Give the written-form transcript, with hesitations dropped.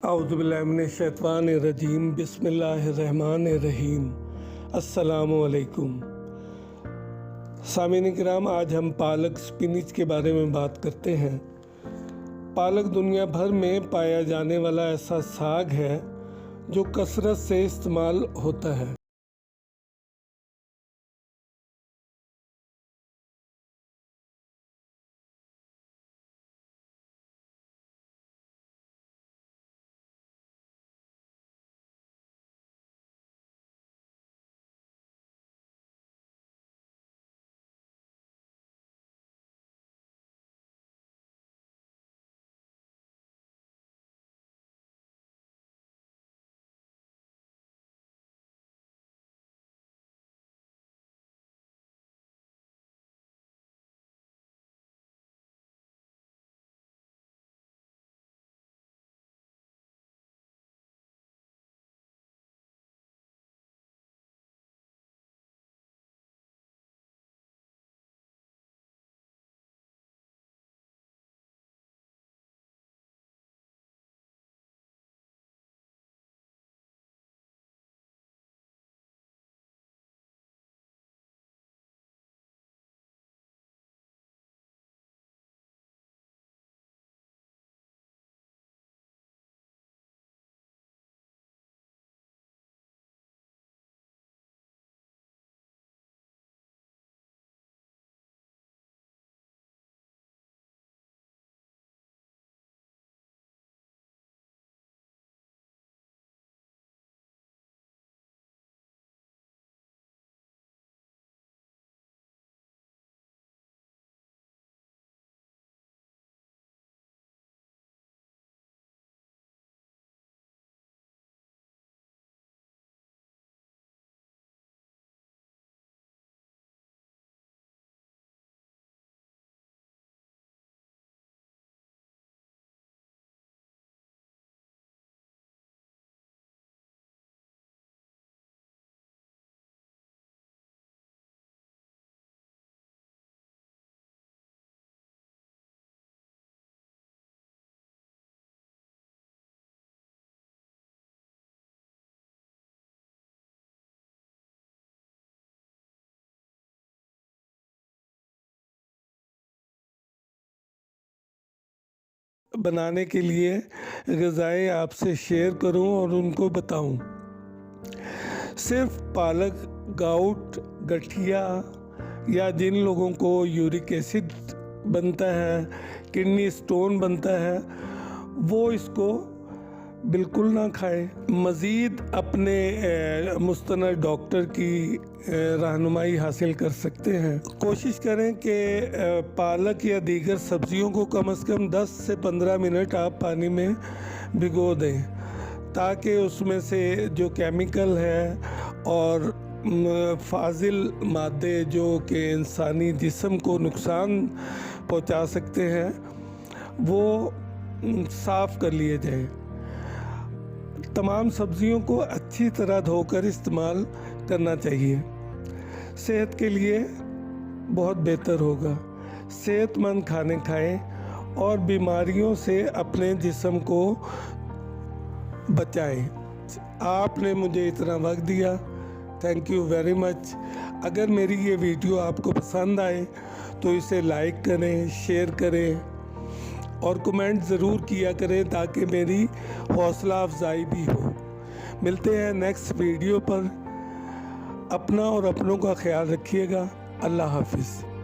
औज़ुबिल्लाहिमिनश्शैतानिर्रजीम बिस्मिल्लाहिर्रहमानिर्रहीम। अस्सलामुअलैकुम सामीन किराम, आज हम पालक स्पिनिच के बारे में बात करते हैं। पालक दुनिया भर में पाया जाने वाला ऐसा साग है जो कसरत से इस्तेमाल होता है। बनाने के लिए ग़िज़ाएँ आपसे शेयर करूं और उनको बताऊं। सिर्फ पालक, गाउट, गठिया या जिन लोगों को यूरिक एसिड बनता है, किडनी स्टोन बनता है, वो इसको बिल्कुल ना खाएं। मज़ीद अपने मुस्तनद डॉक्टर की रहनुमाई हासिल कर सकते हैं। कोशिश करें कि पालक या दीगर सब्जियों को कम से कम 10 से 15 मिनट आप पानी में भिगो दें, ताकि उसमें से जो केमिकल है और फाजिल मादे जो कि इंसानी जिस्म को नुकसान पहुंचा सकते हैं, वो साफ़ कर लिए जाएं। तमाम सब्जियों को अच्छी तरह धोकर इस्तेमाल करना चाहिए। सेहत के लिए बहुत बेहतर होगा। सेहतमंद खाने खाएं और बीमारियों से अपने जिस्म को बचाएं। आपने मुझे इतना वक्त दिया, थैंक यू वेरी मच। अगर मेरी ये वीडियो आपको पसंद आए तो इसे लाइक करें, शेयर करें और कमेंट ज़रूर किया करें, ताकि मेरी हौसला अफजाई भी हो। मिलते हैं नेक्स्ट वीडियो पर। अपना और अपनों का ख्याल रखिएगा। अल्लाह हाफिज़।